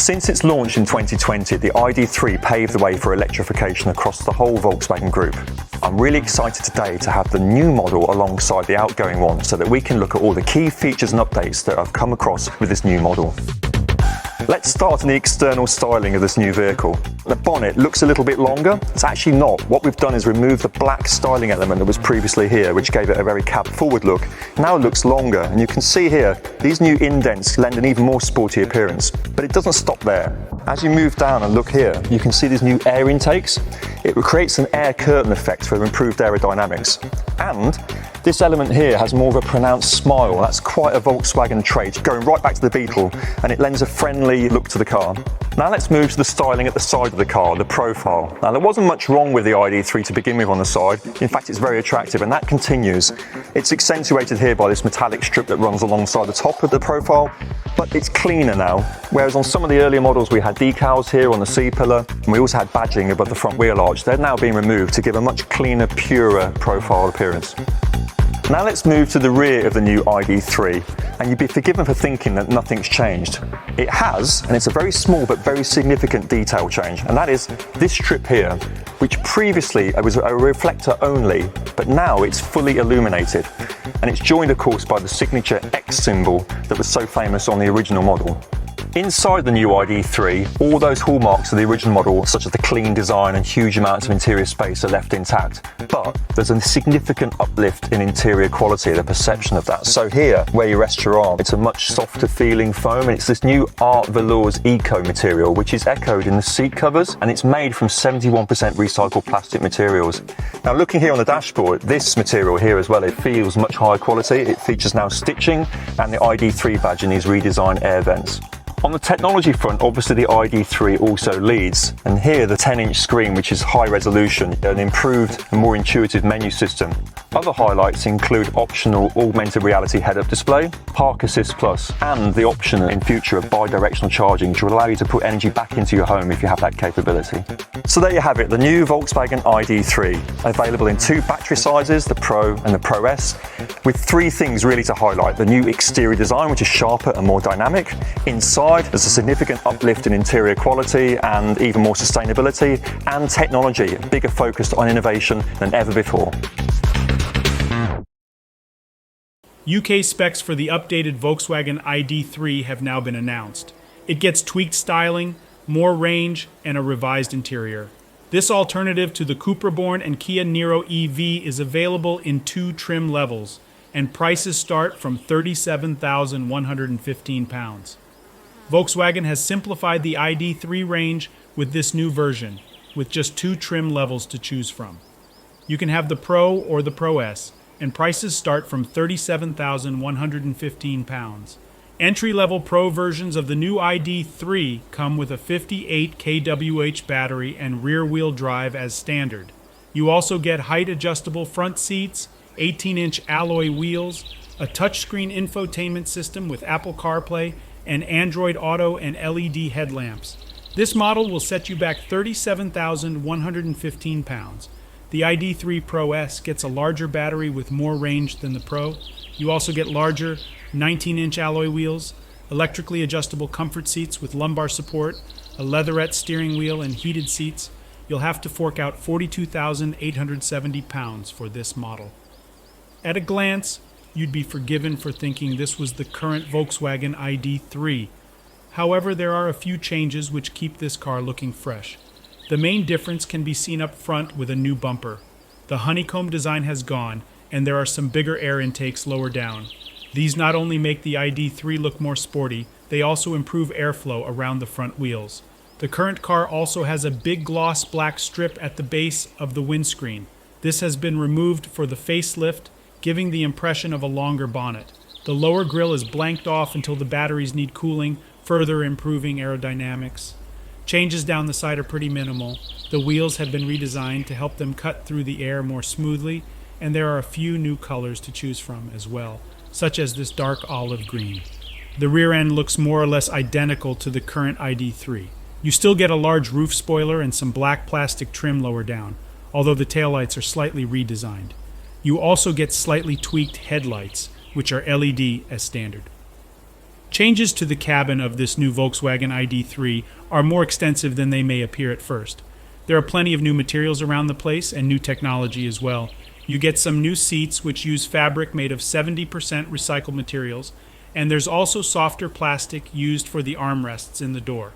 Since its launch in 2020, the ID3 paved the way for electrification across the whole Volkswagen group. I'm really excited today to have the new model alongside the outgoing one so that we can look at all the key features and updates that I've come across with this new model. Let's start on the external styling of this new vehicle. The bonnet looks a little bit longer. It's actually not. What we've done is remove the black styling element that was previously here, which gave it a very cab-forward look. Now it looks longer, and you can see here, these new indents lend an even more sporty appearance. But it doesn't stop there. As you move down and look here, you can see these new air intakes. It creates an air curtain effect for improved aerodynamics. And this element here has more of a pronounced smile. That's quite a Volkswagen trait, going right back to the Beetle, and it lends a friendly look to the car. Now let's move to the styling at the side of the car, the profile. Now there wasn't much wrong with the ID3 to begin with on the side. In fact, it's very attractive, and that continues. It's accentuated here by this metallic strip that runs alongside the top of the profile, but it's cleaner now. Whereas on some of the earlier models we had decals here on the C-pillar, and we also had badging above the front wheel arch. They're now being removed to give a much cleaner, purer profile appearance. Now let's move to the rear of the new ID3, and you'd be forgiven for thinking that nothing's changed. It has, and it's a very small but very significant detail change, and that is this strip here, which previously was a reflector only, but now it's fully illuminated. And it's joined, of course, by the signature X symbol that was so famous on the original model. Inside the new ID3, all those hallmarks of the original model, such as the clean design and huge amounts of interior space, are left intact. But there's a significant uplift in interior quality, the perception of that. So here, where you rest your arm, it's a much softer feeling foam, and it's this new Art Velours Eco material, which is echoed in the seat covers, and it's made from 71% recycled plastic materials. Now looking here on the dashboard, this material here as well, it feels much higher quality. It features now stitching and the ID3 badge in these redesigned air vents. On the technology front, obviously the ID3 also leads, and here the 10-inch screen, which is high resolution, an improved and more intuitive menu system. Other highlights include optional augmented reality head-up display, Park Assist Plus, and the option in future of bi-directional charging to allow you to put energy back into your home if you have that capability. So there you have it, the new Volkswagen ID3, available in two battery sizes, the Pro and the Pro S, with three things really to highlight: the new exterior design, which is sharper and more dynamic. Inside, there's a significant uplift in interior quality and even more sustainability, and technology, bigger focused on innovation than ever before. UK specs for the updated Volkswagen ID3 have now been announced. It gets tweaked styling, more range, and a revised interior. This alternative to the Cupra-born and Kia Niro EV is available in two trim levels, and prices start from £37,115. Volkswagen has simplified the ID3 range with this new version, with just two trim levels to choose from. You can have the Pro or the Pro S, and prices start from £37,115. Entry-level Pro versions of the new ID3 come with a 58 kWh battery and rear-wheel drive as standard. You also get height-adjustable front seats, 18-inch alloy wheels, a touchscreen infotainment system with Apple CarPlay, and Android Auto and LED headlamps. This model will set you back £37,115. The ID3 Pro S gets a larger battery with more range than the Pro. You also get larger 19-inch alloy wheels, electrically adjustable comfort seats with lumbar support, a leatherette steering wheel, and heated seats. You'll have to fork out £42,870 for this model. At a glance, you'd be forgiven for thinking this was the current Volkswagen ID3. However, there are a few changes which keep this car looking fresh. The main difference can be seen up front with a new bumper. The honeycomb design has gone, and there are some bigger air intakes lower down. These not only make the ID3 look more sporty, they also improve airflow around the front wheels. The current car also has a big gloss black strip at the base of the windscreen. This has been removed for the facelift, giving the impression of a longer bonnet. The lower grille is blanked off until the batteries need cooling, further improving aerodynamics. Changes down the side are pretty minimal. The wheels have been redesigned to help them cut through the air more smoothly, and there are a few new colors to choose from as well, such as this dark olive green. The rear end looks more or less identical to the current ID3. You still get a large roof spoiler and some black plastic trim lower down, although the taillights are slightly redesigned. You also get slightly tweaked headlights, which are LED as standard. Changes to the cabin of this new Volkswagen ID3 are more extensive than they may appear at first. There are plenty of new materials around the place and new technology as well. You get some new seats which use fabric made of 70% recycled materials, and there's also softer plastic used for the armrests in the door.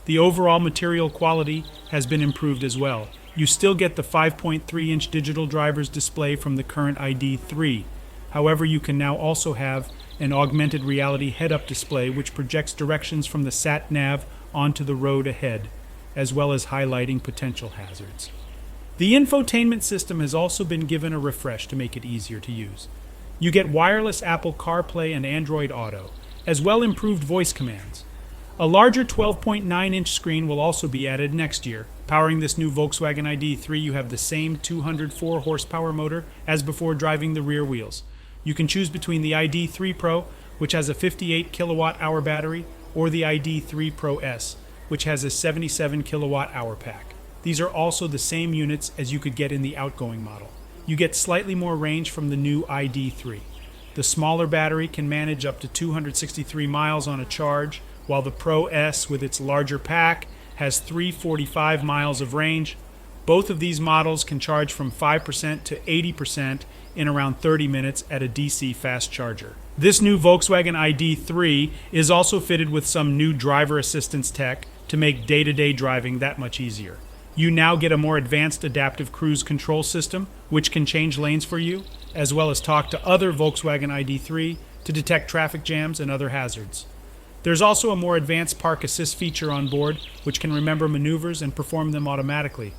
The overall material quality has been improved as well. You still get the 5.3-inch digital driver's display from the current ID3. However, you can now also have an augmented reality head-up display which projects directions from the sat-nav onto the road ahead, as well as highlighting potential hazards. The infotainment system has also been given a refresh to make it easier to use. You get wireless Apple CarPlay and Android Auto, as well improved voice commands. A larger 12.9-inch screen will also be added next year. Powering this new Volkswagen ID3, you have the same 204 horsepower motor as before driving the rear wheels. You can choose between the ID3 Pro, which has a 58 kilowatt-hour battery, or the ID3 Pro S, which has a 77 kilowatt-hour pack. These are also the same units as you could get in the outgoing model. You get slightly more range from the new ID3. The smaller battery can manage up to 263 miles on a charge, while the Pro S with its larger pack has 345 miles of range. Both of these models can charge from 5% to 80% in around 30 minutes at a DC fast charger. This new Volkswagen ID3 is also fitted with some new driver assistance tech to make day-to-day driving that much easier. You now get a more advanced adaptive cruise control system, which can change lanes for you, as well as talk to other Volkswagen ID3 to detect traffic jams and other hazards. There's also a more advanced park assist feature on board, which can remember maneuvers and perform them automatically.